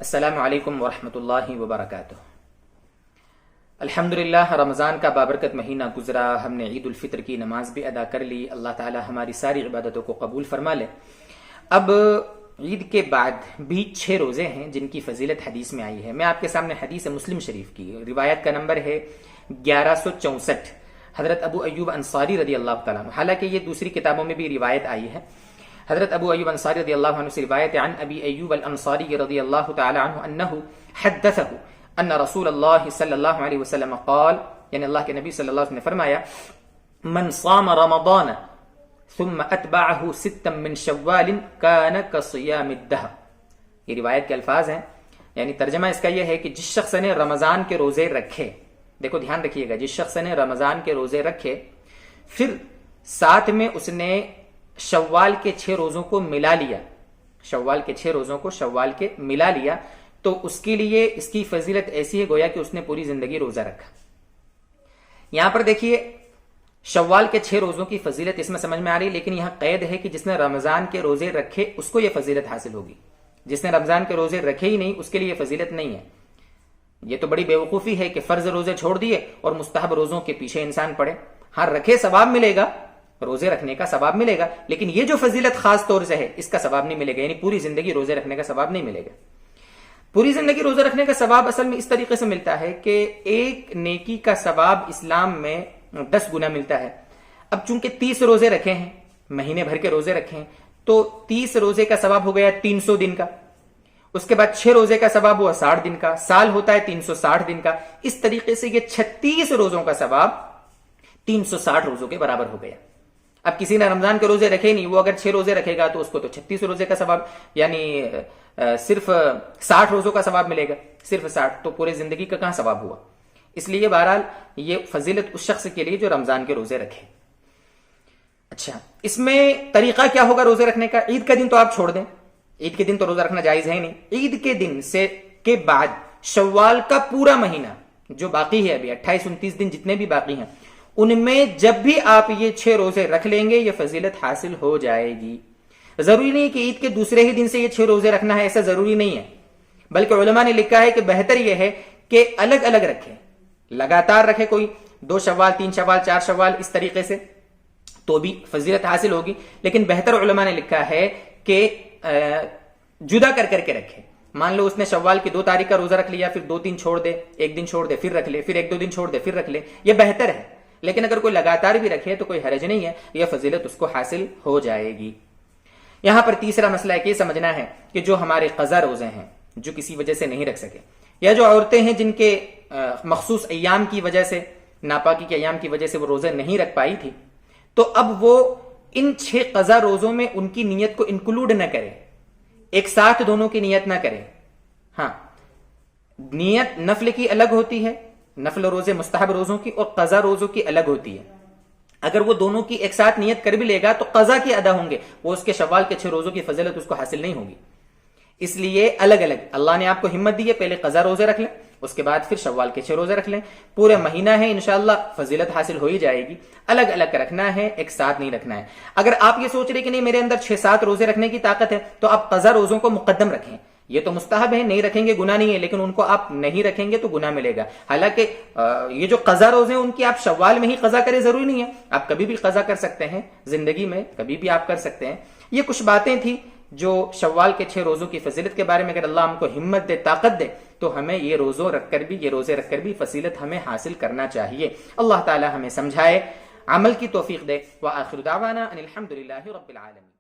السلام علیکم ورحمۃ اللہ وبرکاتہ۔ الحمدللہ رمضان کا بابرکت مہینہ گزرا، ہم نے عید الفطر کی نماز بھی ادا کر لی، اللہ تعالی ہماری ساری عبادتوں کو قبول فرما لے۔ اب عید کے بعد بھی 6 روزے ہیں جن کی فضیلت حدیث میں آئی ہے۔ میں آپ کے سامنے حدیث مسلم شریف کی روایت کا نمبر ہے 1164، حضرت ابو ایوب انصاری رضی اللہ تعالیٰ عنہ، حالانکہ یہ دوسری کتابوں میں بھی روایت آئی ہے۔ حضرت ابو ایوب انصاری رضی اللہ عنہ سے روایت عن ابی ایوب الانصاری رضی اللہ تعالی عنہ انہ حدثہ ان رسول اللہ صلی اللہ علیہ وسلم قال، یعنی اللہ کے نبی صلی اللہ علیہ وسلم نے فرمایا، من صام رمضان ثم اتبعہ ستا من شوال کان کصیام الدہر۔ یہ روایت کے الفاظ ہیں، یعنی ترجمہ اس کا یہ ہے کہ جس شخص نے رمضان کے روزے رکھے، دیکھو دھیان رکھیے گا، جس شخص نے رمضان کے روزے رکھے پھر ساتھ میں اس نے شوال کے 6 روزوں کو ملا لیا، شوال کے 6 روزوں کو شوال کے ملا لیا، تو اس کے لیے اس کی فضیلت ایسی ہے گویا کہ اس نے پوری زندگی روزہ رکھا۔ یہاں پر دیکھیے شوال کے 6 روزوں کی فضیلت اس میں سمجھ میں آ رہی، لیکن یہاں قید ہے کہ جس نے رمضان کے روزے رکھے اس کو یہ فضیلت حاصل ہوگی، جس نے رمضان کے روزے رکھے ہی نہیں اس کے لیے یہ فضیلت نہیں ہے۔ یہ تو بڑی بیوقوفی ہے کہ فرض روزے چھوڑ دیے اور مستحب روزوں کے پیچھے انسان پڑے۔ ہاں رکھے ثواب ملے گا، روزے رکھنے کا ثواب ملے گا، لیکن یہ جو فضیلت خاص طور سے ہے اس کا ثواب نہیں ملے گا، یعنی پوری زندگی روزے رکھنے کا ثواب نہیں ملے گا۔ پوری زندگی روزے رکھنے کا ثواب اصل میں اس طریقے سے ملتا ہے کہ ایک نیکی کا ثواب اسلام میں 10 گنا ملتا ہے۔ اب چونکہ 30 روزے رکھے ہیں، مہینے بھر کے روزے رکھے ہیں، تو 30 روزے کا ثواب ہو گیا 300 دن کا، اس کے بعد 6 روزے کا ثواب ہوا 60 دن کا، سال ہوتا ہے 360 دن کا۔ اس طریقے سے یہ 36 روزوں کا ثواب 360 روزوں کے برابر ہو گیا۔ اب کسی نے رمضان کے روزے رکھے نہیں، وہ اگر 6 روزے رکھے گا تو اس کو تو 36 روزے کا ثواب، یعنی صرف 60 روزوں کا ثواب ملے گا، صرف 60، تو پورے زندگی کا کہاں ثواب ہوا؟ اس لیے بہرحال یہ فضیلت اس شخص کے لیے جو رمضان کے روزے رکھے۔ اچھا، اس میں طریقہ کیا ہوگا روزے رکھنے کا؟ عید کا دن تو آپ چھوڑ دیں، عید کے دن تو روزہ رکھنا جائز ہے ہی نہیں۔ عید کے دن سے کے بعد شوال کا پورا مہینہ جو باقی ہے، ابھی 28 29 دن جتنے بھی باقی ہیں، ان میں جب بھی آپ یہ 6 روزے رکھ لیں گے یہ فضیلت حاصل ہو جائے گی۔ ضروری نہیں کہ عید کے دوسرے ہی دن سے یہ 6 روزے رکھنا ہے، ایسا ضروری نہیں ہے، بلکہ علماء نے لکھا ہے کہ بہتر یہ ہے کہ الگ الگ رکھے، لگاتار رکھے، کوئی 2 شوال 3 شوال 4 شوال اس طریقے سے، تو بھی فضیلت حاصل ہوگی، لیکن بہتر علماء نے لکھا ہے کہ جدا کر کر کے رکھے۔ مان لو اس نے شوال کی 2 تاریخ کا روزہ رکھ لیا، پھر 2 دن چھوڑ دے، 1 دن چھوڑ دے پھر رکھ لے، پھر 1 2 دن چھوڑ دے پھر رکھ لے، یہ بہتر ہے۔ لیکن اگر کوئی لگاتار بھی رکھے تو کوئی حرج نہیں ہے، یہ فضیلت اس کو حاصل ہو جائے گی۔ یہاں پر تیسرا مسئلہ ہے کہ یہ سمجھنا ہے کہ جو ہمارے قضا روزے ہیں، جو کسی وجہ سے نہیں رکھ سکے، یا جو عورتیں ہیں جن کے مخصوص ایام کی وجہ سے، ناپاکی کے ایام کی وجہ سے وہ روزے نہیں رکھ پائی تھی، تو اب وہ ان 6 قضا روزوں میں ان کی نیت کو انکلوڈ نہ کرے، ایک ساتھ دونوں کی نیت نہ کرے۔ ہاں، نیت نفل کی الگ ہوتی ہے، نفل روزے مستحب روزوں کی، اور قضا روزوں کی الگ ہوتی ہے۔ اگر وہ دونوں کی ایک ساتھ نیت کر بھی لے گا تو قضا کی ادا ہوں گے، وہ اس کے شوال کے 6 روزوں کی فضیلت اس کو حاصل نہیں ہوگی۔ اس لیے الگ الگ اللہ نے آپ کو ہمت دی ہے، پہلے قضا روزے رکھ لیں، اس کے بعد پھر شوال کے 6 روزے رکھ لیں، پورے مہینہ ہے انشاءاللہ فضیلت حاصل ہو ہی جائے گی۔ الگ الگ رکھنا ہے، ایک ساتھ نہیں رکھنا ہے۔ اگر آپ یہ سوچ رہے کہ نہیں میرے اندر 6-7 روزے رکھنے کی طاقت ہے تو آپ قضا روزوں کو مقدم رکھیں، یہ تو مستحب ہے، نہیں رکھیں گے گناہ نہیں ہے، لیکن ان کو آپ نہیں رکھیں گے تو گناہ ملے گا۔ حالانکہ یہ جو قضا روزے ہیں ان کی آپ شوال میں ہی قضا کریں ضروری نہیں ہے، آپ کبھی بھی قضا کر سکتے ہیں، زندگی میں کبھی بھی آپ کر سکتے ہیں۔ یہ کچھ باتیں تھیں جو شوال کے 6 روزوں کی فضیلت کے بارے میں، اگر اللہ ہم کو ہمت دے، طاقت دے، تو ہمیں یہ روزے رکھ کر بھی فضیلت ہمیں حاصل کرنا چاہیے۔ اللہ تعالی ہمیں سمجھائے، عمل کی توفیق دے۔ وآخر دعوانا ان الحمد للہ رب العالمین۔